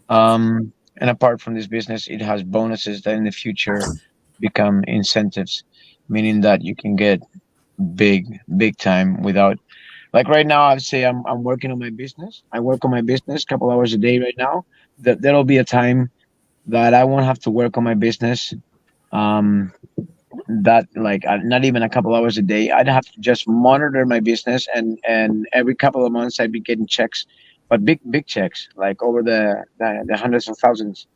And apart from this business, it has bonuses that in the future become incentives, meaning that you can get big, big time without. Like right now, I'd say I'm working on my business. I work on my business a couple hours a day right now. There'll be a time that I won't have to work on my business. Um, that like not even a couple hours a day. I'd have to just monitor my business, and every couple of months I'd be getting checks, but big checks like over the hundreds of thousands.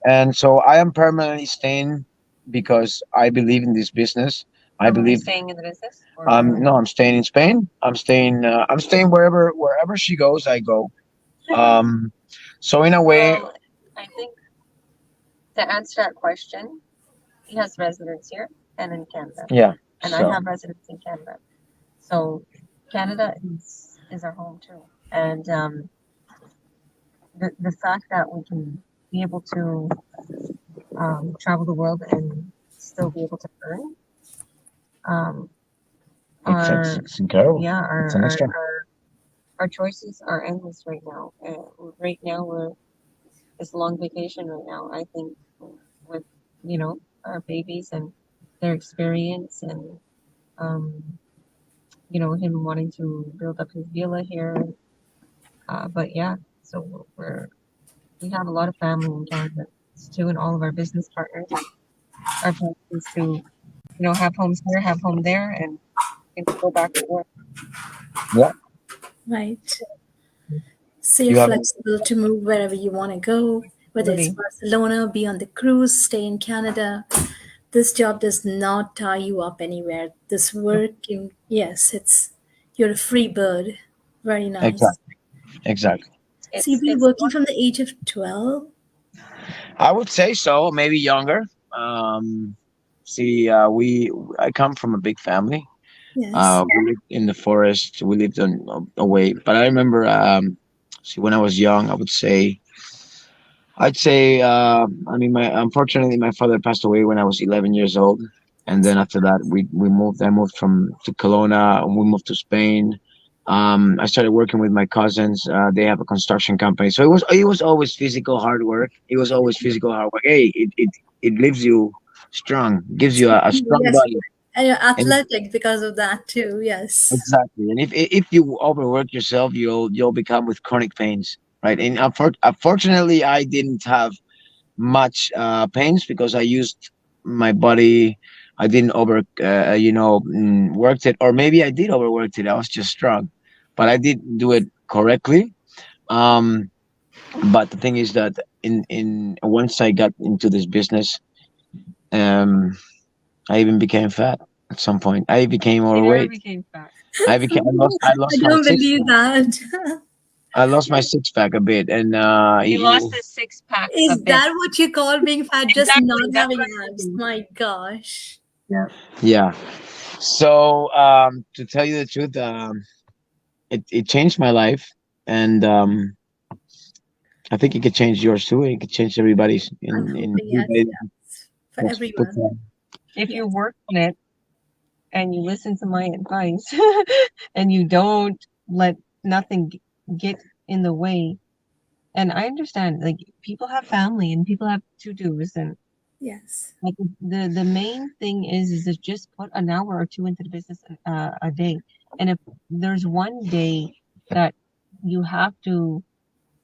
And so I am permanently staying because I believe in this business. I
Permanently
believe.
staying in the business? Or
No, I'm staying in Spain. I'm staying wherever she goes, I go. Um, so in a way,
well, I think to answer that question, he has residence here and in Canada.
yeah.
And I
So
have residence in Canada. So Canada is our home too. And the fact that we can be able to travel the world and still be able to earn um,
it's
our
it's, it's incredible.
yeah
It's an extra.
our choices are endless right now. Right now we're it's a long vacation right now. I think with our babies and their experience and um, him wanting to build up his villa here. But yeah, so we have a lot of family in Canada too, and all of our business partners. Our plan is to have homes here, have home there, and go back to work.
Yeah.
Right. So you're
You have.
flexible to move wherever you want to go, whether it's
Really,
Barcelona, be on the cruise, stay in Canada. This job does not tie you up anywhere. This work, yes, you're a free bird. Very nice.
Exactly. Exactly.
So you've been
it's
working from the age of 12?
I would say so, maybe younger. See, I come from a big family.
Yes.
We lived in the forest. We lived away. But I remember, see, when I was young, I'd say, I mean, unfortunately, my father passed away when I was 11 years old, and then after that, we moved. I moved from to Kelowna, and we moved to Spain. I started working with my cousins. They have a construction company, so it was always physical hard work. It was always physical hard work. Hey, it leaves you strong, gives you a strong
Yes.
body,
And you're
and
athletic because of that too. Yes.
exactly. And if you overwork yourself, you'll become with chronic pains, right? And unfortunately, I didn't have much pains because I used my body. I didn't worked it, or maybe I did overworked it. I was just strong, but I did do it correctly. Um, but the thing is that in once I got into this business, um, I even became fat at some point. I became
Peter
overweight.
became fat.
I became. I
I
lost my
don't
six.
believe that.
I lost my six pack a bit, and
He lost his 6-pack a
Is
bit.
that what you call being fat? Just
Exactly,
not
that's
having
what I'm
abs.
thinking.
My gosh.
yeah. So to tell you the truth, it changed my life, and I think it could change yours too. It could change everybody's in
Yes, yes. For
Let's put
everyone.
that.
If you
Yes.
work on it and you listen to my advice and you don't let nothing get in the way. And I understand, like, people have family and people have to-dos, and
Yes.
like the main thing is to just put an hour or two into the business a day. And if there's one day that you have to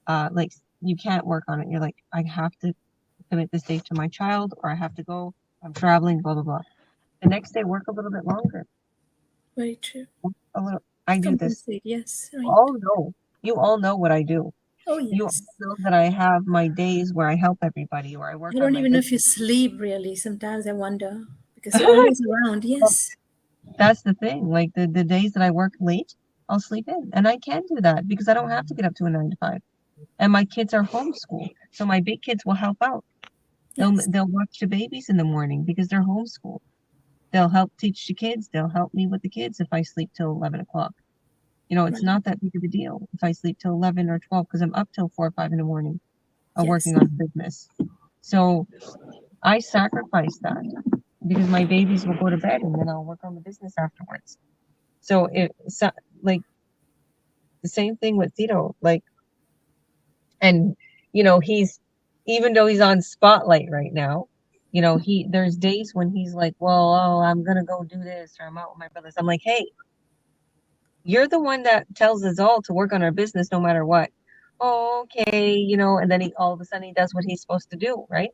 like you can't work on it, you're like, I have to commit this day to my child, or I have to go, I'm traveling, blah blah blah. The next day work a little bit longer.
Very true.
A little. I do this.
Compensate. Yes. Right.
You all know what I do.
Oh,
You all
yes.
know that I have my days where I help everybody or I work
I
on
don't
my
even know
business.
if you sleep really. Sometimes I wonder because you're always around. Yes.
That's the thing. Like the days that I work late, I'll sleep in. And I can do that because I don't have to get up to a 9 to 5. And my kids are homeschooled. So my big kids will help out.
Yes.
They'll watch the babies in the morning because they're homeschooled. They'll help teach the kids. They'll help me with the kids if I sleep till 11 o'clock. You know, it's
Right.
not that big of a deal if I sleep till 11 or 12 because I'm up till 4 or 5 in the morning
Yes.
working on business. So I sacrifice that because my babies will go to bed and then I'll work on the business afterwards. So it's like the same thing with Tito. Like, and you know, even though he's on spotlight right now, you know, there's days when he's like, well, oh, I'm gonna go do this, or I'm out with my brothers. I'm like, hey, you're the one that tells us all to work on our business no matter what. Oh, okay, you know, and then all of a sudden he does what he's supposed to do, right?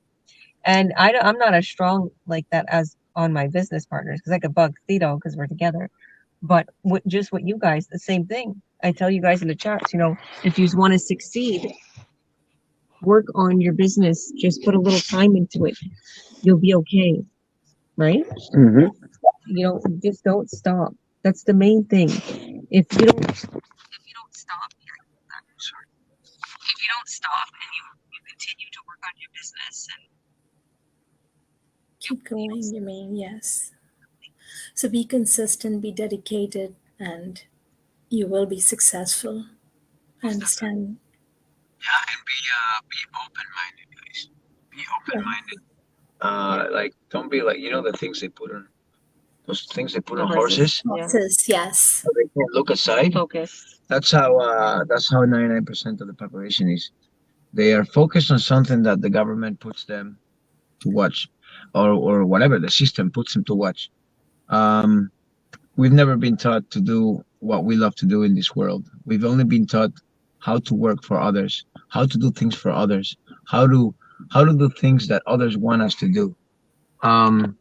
And I'm not as strong like that as on my business partners because I could bug Tito because we're together. But just what you guys, the same thing. I tell you guys in the chats, you know, if you want to succeed, work on your business. Just put a little time into it. You'll be okay, right?
Mhm.
You know, just don't stop. That's the main thing. If you don't stop, if you don't stop and you continue to work on your business and
Keep going. You mean yes. So be consistent, be dedicated, and you will be successful. I understand.
Yeah, and be open minded, guys. Be open minded. Like don't be like the things they put on those things they put on horses.
Horses, yes.
So they can't look aside.
focus.
That's how 99% of the population is. They are focused on something that the government puts them to watch, or whatever the system puts them to watch. Um, we've never been taught to do what we love to do in this world. We've only been taught how to work for others, how to do things for others, how to do things that others want us to do. Um,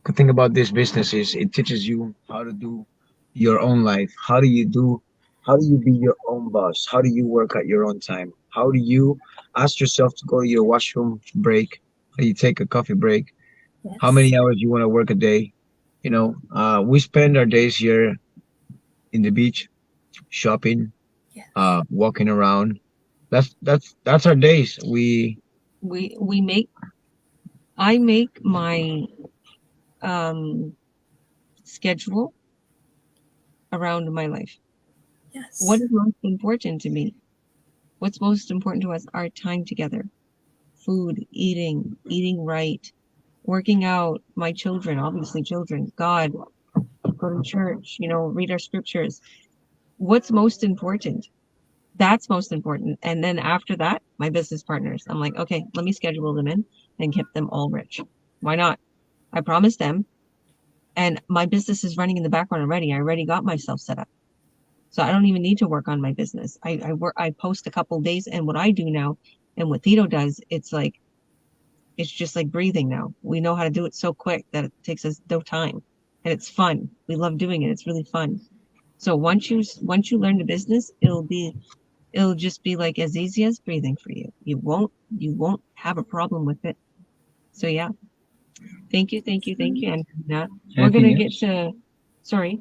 good thing about this business is it teaches you how to do your own life. How do you be your own boss? How do you work at your own time? How do you ask yourself to go to your washroom break? How do you take a coffee break?
Yes.
How many hours you want to work a day? We spend our days here in the beach, shopping,
Yes.
walking around. That's our days.
I make my schedule around my life.
Yes.
What is most important to me? What's most important to us? Our time together. Food, eating right, working out, my children, obviously children, God, go to church, read our scriptures. What's most important? That's most important. And then after that, my business partners. I'm like, okay, let me schedule them in and get them all rich. Why not? I promised them. And my business is running in the background already. I already got myself set up. So I don't even need to work on my business. I post a couple days, and what I do now and what Tito does, it's like It's just like breathing now. We know how to do it so quick that it takes us no time, and it's fun. We love doing it. It's really fun. So once you learn the business, it'll just be like as easy as breathing for you. You won't have a problem with it. So yeah. Thank you, Angelina. We're gonna
Anything
get
else?
to sorry.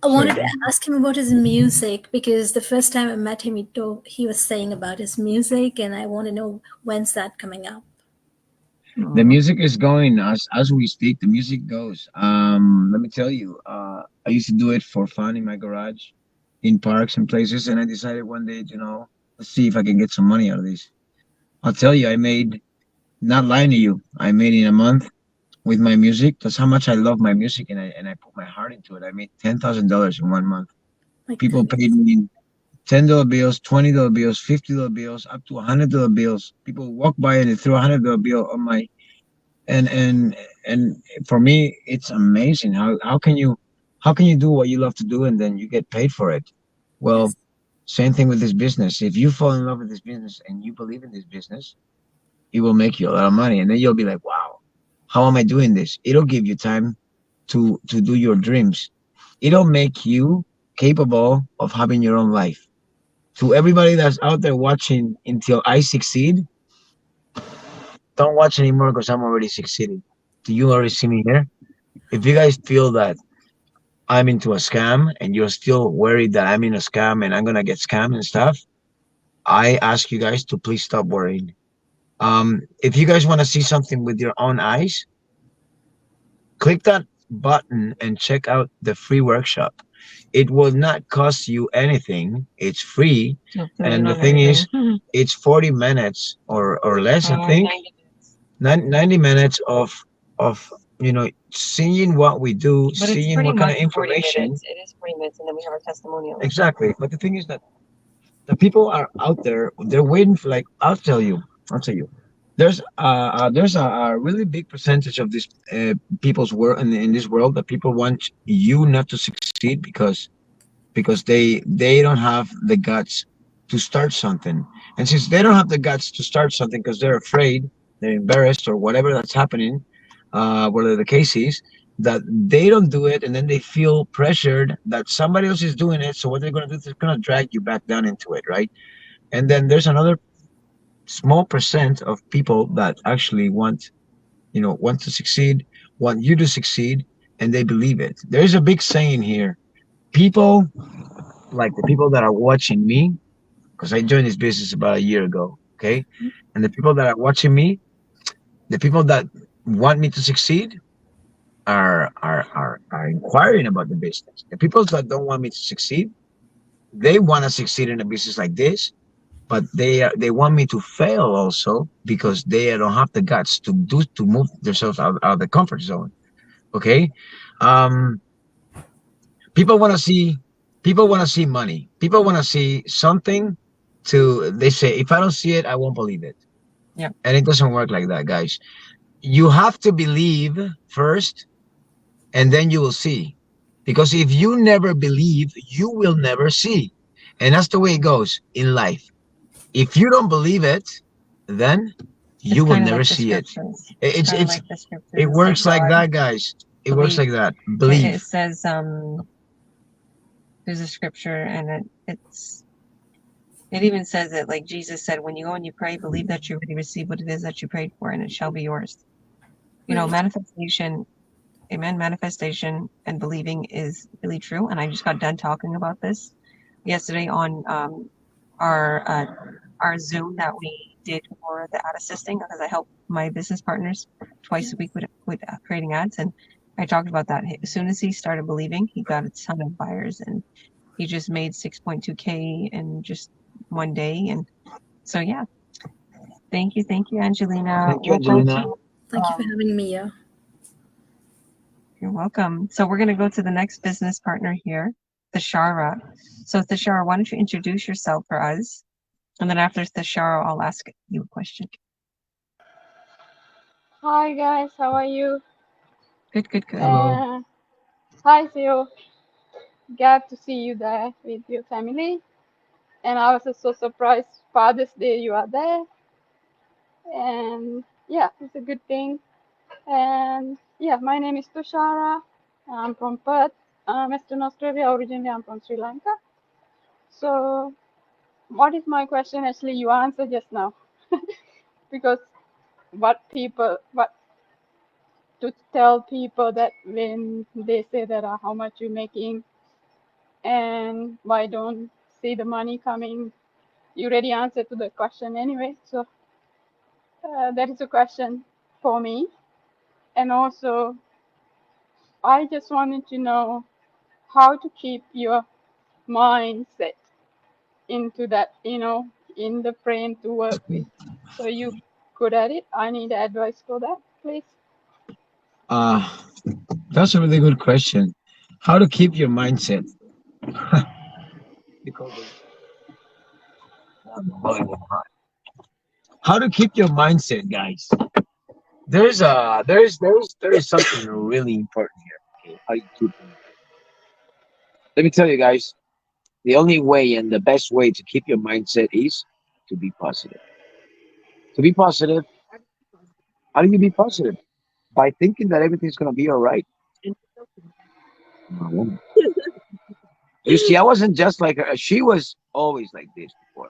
I wanted to
Sorry.
ask him about his music because the first time I met him, he was saying about his music, and I want to know when's that coming up.
The music is going as we speak. The music goes. Let me tell you. I used to do it for fun in my garage, in parks and places, and I decided one day, let's see if I can get some money out of this. I'll tell you, I made, not lying to you, I made in a month with my music. That's how much I love my music, and I put my heart into it. I made $10,000 in one month.
My
People paid
goodness.
me $10 bills, $20 bills, $50 bills, up to $100 bills. People walk by and they throw $100 bill on my and and and for me it's amazing how can you do what you love to do and then you get paid for it. Well,
Yes.
same thing with this business. If you fall in love with this business and you believe in this business, it will make you a lot of money, and then you'll be like, wow, how am I doing this? It'll give you time to do your dreams. It'll make you capable of having your own life. To everybody that's out there watching, until I succeed, don't watch anymore because I'm already succeeding. Do you already see me here? If you guys feel that I'm into a scam and you're still worried that I'm in a scam and I'm gonna get scammed and stuff, I ask you guys to please stop worrying. If you guys want to see something with your own eyes, click that button and check out the free workshop. It will not cost you anything. It's free,
Included
and the
on
thing
everything.
is, it's 40 minutes or less, I think.
90 minutes.
90 minutes of seeing what we do,
But it's
seeing
pretty
what kind of
much 40
information.
minutes. It is 40 minutes, and then we have our testimonial.
Exactly. But the thing is that the people are out there, they're waiting for, like, I'll tell you, there's a really big percentage of this people's world in this world, that people want you not to succeed because they don't have the guts to start something. And since they don't have the guts to start something because they're afraid, they're embarrassed, or whatever that's happening, whatever the case is, that they don't do it, and then they feel pressured that somebody else is doing it. So what they're going to do is they're going to drag you back down into it, right? And then there's another small percent of people that actually want to succeed, want you to succeed, and they believe it. There's a big saying here: people, like the people that are watching me, because I joined this business about a year ago, okay? And the people that are watching me, the people that want me to succeed, are inquiring about the business. The people that don't want me to succeed, they want to succeed in a business like this, but they want me to fail also because they don't have the guts to move themselves out of the comfort zone. Okay. um people want to see people want to see money. People want to see something. They say, if I don't see it, I won't believe it.
Yeah.
And it doesn't work like that, guys. You have to believe first, and then you will see. Because if you never believe, you will never see. And that's the way it goes in life. If you don't believe it, then you will never see it. It's
Kinda
it's
like the scriptures.
it
It's
works like
God.
that, guys. It works like that.
It
Believe.
says there's a scripture, and it even says it, like Jesus said, when you go and you pray, believe that you already received what it is that you prayed for, and it shall be yours.
Right.
Manifestation, amen. Manifestation and believing is really true. And I just got done talking about this yesterday on our Zoom that we did for the ad assisting, because I help my business partners twice a week with creating ads. And I talked about that. As soon as he started believing, he got a ton of buyers, and he just made 6.2K in just one day. And so, yeah. Thank you, Angelina.
Thank you, Angelina.
Thank you for having me here.
You're welcome. So we're going to go to the next business partner here, Thashara. So Thashara, why don't you introduce yourself for us? And then after Thashara, I'll ask you a question.
Hi guys, how are you?
Good.
Hello.
Hi Theo, glad to see you there with your family. And I was so surprised Father's Day you are there. And yeah, it's a good thing. And yeah, my name is Tushara. I'm from Perth, Western Australia. Originally, I'm from Sri Lanka. So, what is my question? Actually, you answered just now. Because what to tell people that when they say that how much you're making and why don't see the money coming, you already answered to the question anyway. So, that is a question for me. And also, I just wanted to know how to keep your mindset into that, in the frame to work with. So you good at it. I need advice for that, please.
Uh, that's a really good question. How to keep your mindset? Because how to keep your mindset, guys? There is something really important here. Okay, how you keep it. Let me tell you, guys. The only way and the best way to keep your mindset is to be positive. To be positive, how do you be positive? By thinking that everything's gonna be all right. No. You see, I wasn't just like her. She was always like this before.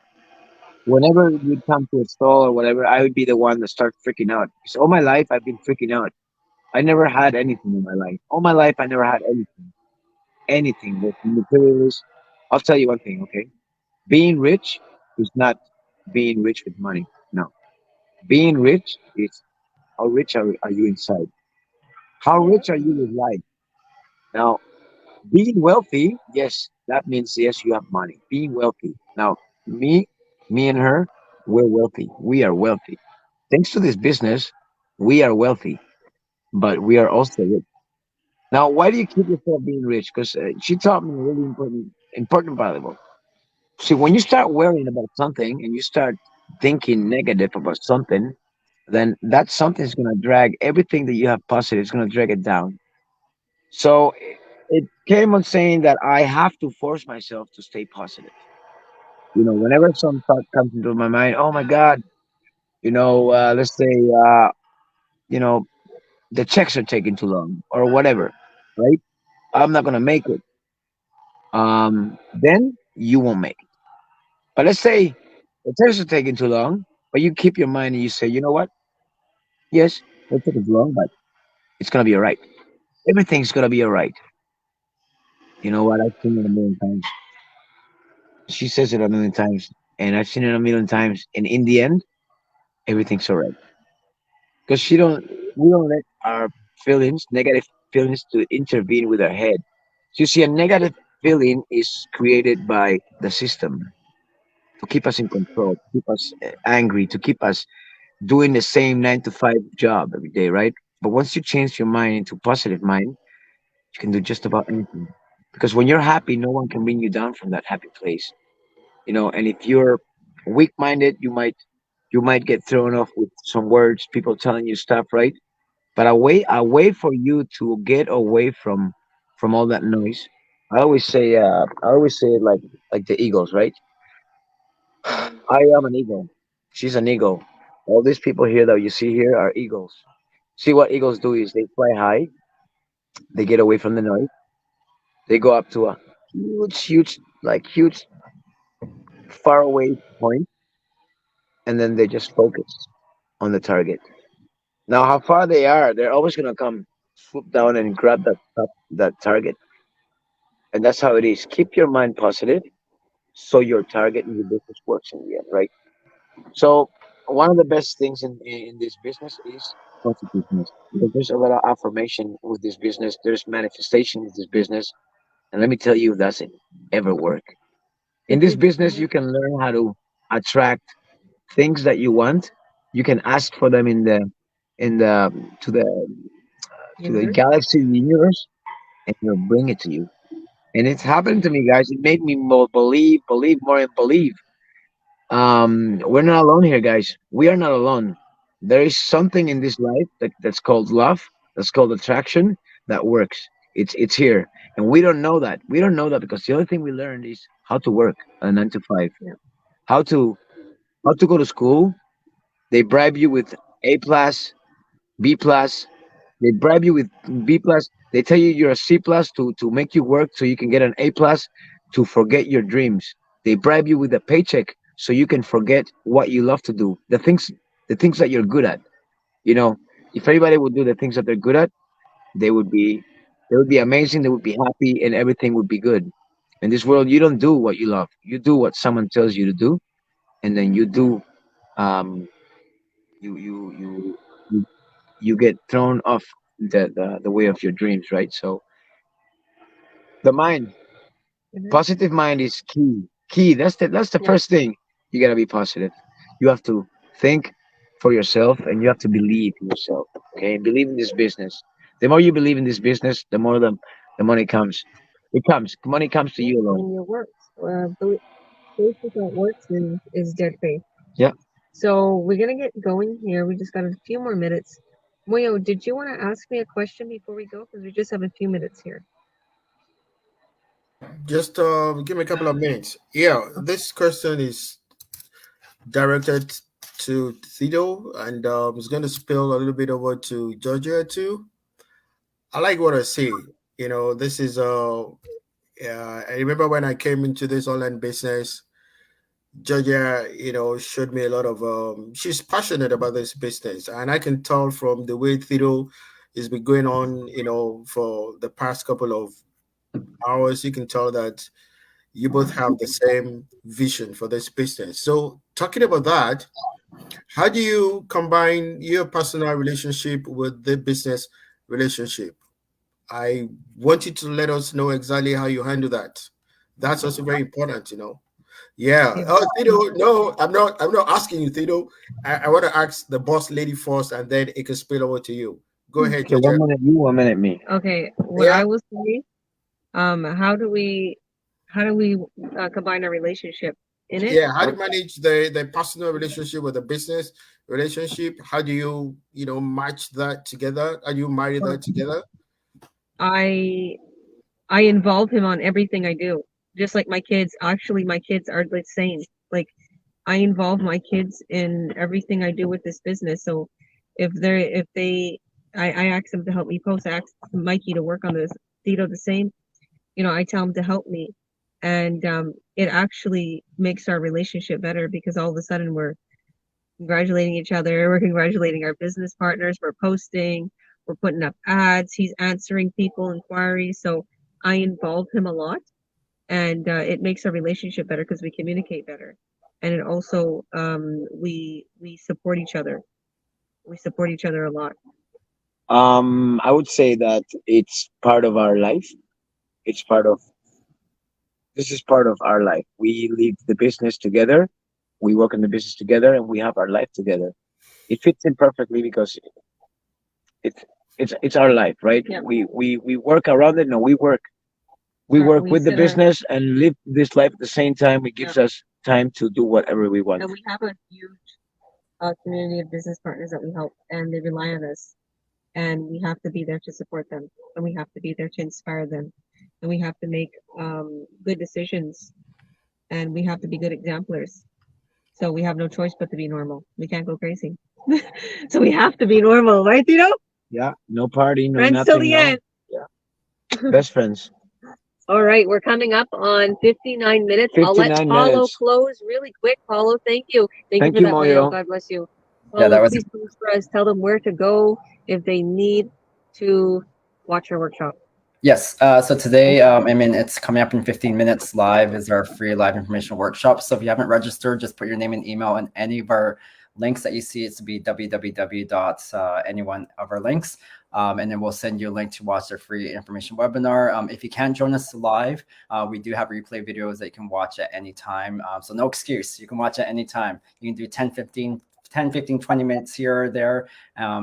Whenever we'd come to a stall or whatever, I would be the one that start freaking out. Because all my life I've been freaking out. I never had anything in my life. All my life I never had anything. Anything with materialist. I'll tell you one thing, okay? Being rich is not being rich with money. No. Being rich is how rich are you inside? How
Yeah.
rich are you with life? Now, being wealthy, yes, that means yes, you have money. Being wealthy. Now, me, me and her, we're wealthy. We are wealthy. Thanks to this business, we are wealthy, but we are also rich. Now, why do you keep yourself being rich? Because she taught me a really important valuable. See, when you start worrying about something and you start thinking negative about something, then that something is going to drag everything that you have positive. It's going to drag it down. So it came on saying that I have to force myself to stay positive. Whenever some thought comes into my mind, oh my God, let's say, you know, the checks are taking too long or whatever, right? I'm not going to make it. Then you won't make it. But let's say the checks are taking too long, but you keep your mind and you say, you know what? Yes, it took too long, but it's going to be all right. Everything's going to be all right. You know what? I've seen it a million times. She says it a million times, and I've seen it a million times. And in the end, everything's all right. Because we don't let our feelings, negative feelings, to intervene with our head. So you see, a negative feeling is created by the system to keep us in control, to keep us angry, to keep us doing the same 9 to 5 job every day, right? But once you change your mind into positive mind, you can do just about anything. Because when you're happy, no one can bring you down from that happy place. And if you're weak-minded, you might get thrown off with some words, people telling you stuff, right? But a way for you to get away from all that noise. I always say it like the eagles, right? I am an eagle. She's an eagle. All these people here that you see here are eagles. See, what eagles do is they fly high, they get away from the noise, they go up to a huge, far away point, and then they just focus on the target. Now, how far they are, they're always gonna come swoop down and grab that target, and that's how it is. Keep your mind positive, so your target in your business works in the end, right? So, one of the best things in this business is positiveness, because there's a lot of affirmation with this business. There's manifestation with this business, and let me tell you, it doesn't ever work. In this business, you can learn how to attract things that you want. You can ask for them in the to the galaxy universe, and it'll bring it to you. And it's happened to me, guys. It made me more believe more, and believe. We're not alone here, guys. We are not alone. There is something in this life that's called love, that's called attraction, that works. It's here, and we don't know that. We don't know that because the only thing we learned is how to work a 9 to 5, how to go to school. They bribe you with A plus, B plus. They bribe you with B plus. They tell you you're a C plus to make you work so you can get an A plus to forget your dreams. They bribe you with a paycheck so you can forget what you love to do. The things that you're good at. You know, if everybody would do the things that they're good at, they would be they would be amazing, they would be happy, and everything would be good. In this world, you don't do what you love. You do what someone tells you to do, and then um you you get thrown off the way of your dreams, right? So the mind,
Mhm.
positive mind is key. That's the
Yeah.
first thing. You got to be positive. You have to think for yourself, and you have to believe in yourself. Okay, believe in this business. The more you believe in this business, the more the money comes. Money comes to
Yeah.
you alone.
And your works. Faith without works is dead faith.
Yeah.
So we're gonna get going here. We just got a few more minutes. Moyo, did you want to ask me a question before we go? Because we just have a few minutes here.
Just give me a couple of minutes. Yeah, this question is directed to Tito, and it's going to spill a little bit over to Georgia too. I like what I see. This is I remember when I came into this online business, Georgia, showed me a lot of. She's passionate about this business, and I can tell from the way Tito has been going on, for the past couple of hours. You can tell that you both have the same vision for this business. So, talking about that, how do you combine your personal relationship with the business relationship? I want you to let us know exactly how you handle that. That's also very important. Yeah.
Yeah.
Oh, Tito, no, I'm not asking you, Tito. I want to ask the boss lady first, and then it can spill over to you. Go ahead,
Okay, one
Georgia.
minute you, 1 minute me.
Okay. What
Yeah.
I will say, how do we combine our relationship in it?
Yeah. How do you manage the personal relationship with the business relationship? How do you match that together? How do you marry that together?
I I involve him on everything I do. Just like my kids. Actually, my kids are the same. Like I involve my kids in everything I do with this business. So if I ask them to help me post, I ask Mikey to work on this, Tito the same. I tell him to help me. And it actually makes our relationship better because all of a sudden we're congratulating each other, we're congratulating our business partners, we're posting, we're putting up ads, he's answering people inquiries. So I involve him a lot, and it makes our relationship better because we communicate better, and it also we support each other. We support each other a lot.
I would say that it's part of our life. It's part of This is part of our life. We live the business together. We work in the business together, and we have our life together. It fits in perfectly because it's it's our life, right?
Yeah.
We work around it. No, we work
We
with the
sit our,
business and live this life at the same time. It gives us time to do whatever we want.
and we have a huge community of business partners that we help, and they rely on us, and we have to be there to support them, and we have to be there to inspire them, and we have to make good decisions, and we have to be good exemplars. So we have no choice but to be normal. We can't go crazy. So we have to be normal, right, Tito?
Yeah, no party, no
Friends till
nothing,
the
no.
end.
Yeah, best friends.
All right, we're coming up on 59 minutes. I'll let
59
Paulo
minutes.
close really quick. Paulo, thank you. Thank
Thank
you
you,
for that, Moyo.
Moyo.
God bless you.
Yeah,
Paulo,
that was
please close for us. Tell them where to go if they need to watch your workshop.
Yes. So today, it's coming up in 15 minutes. Live is our free live information workshop. So if you haven't registered, just put your name and email in any of our links that you see. It's to be any one of our links. And then we'll send you a link to watch our free information webinar. If you can't join us live, we do have replay videos that you can watch at any time. So no excuse. You can watch at any time. You can do 10, 15, 20 minutes here or there.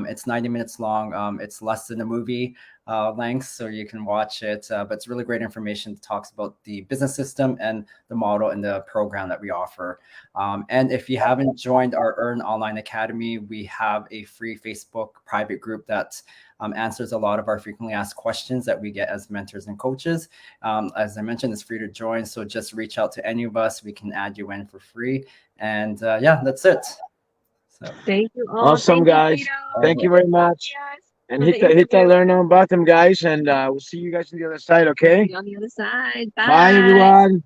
It's 90 minutes long. It's less than a movie length, so you can watch it. But it's really great information that talks about the business system and the model and the program that we offer. And if you haven't joined our Earn Online Academy, we have a free Facebook private group that answers a lot of our frequently asked questions that we get as mentors and coaches. As I mentioned, it's free to join. So just reach out to any of us. We can add you in for free. And yeah, that's it. So
Thank you all.
Awesome,
Thank you,
guys.
Tito.
Thank you very much.
Yes,
And
for
hit
the
that
interview.
learn on bottom, guys. And we'll see you guys on the other side. Okay.
See you on the other side.
Bye everyone.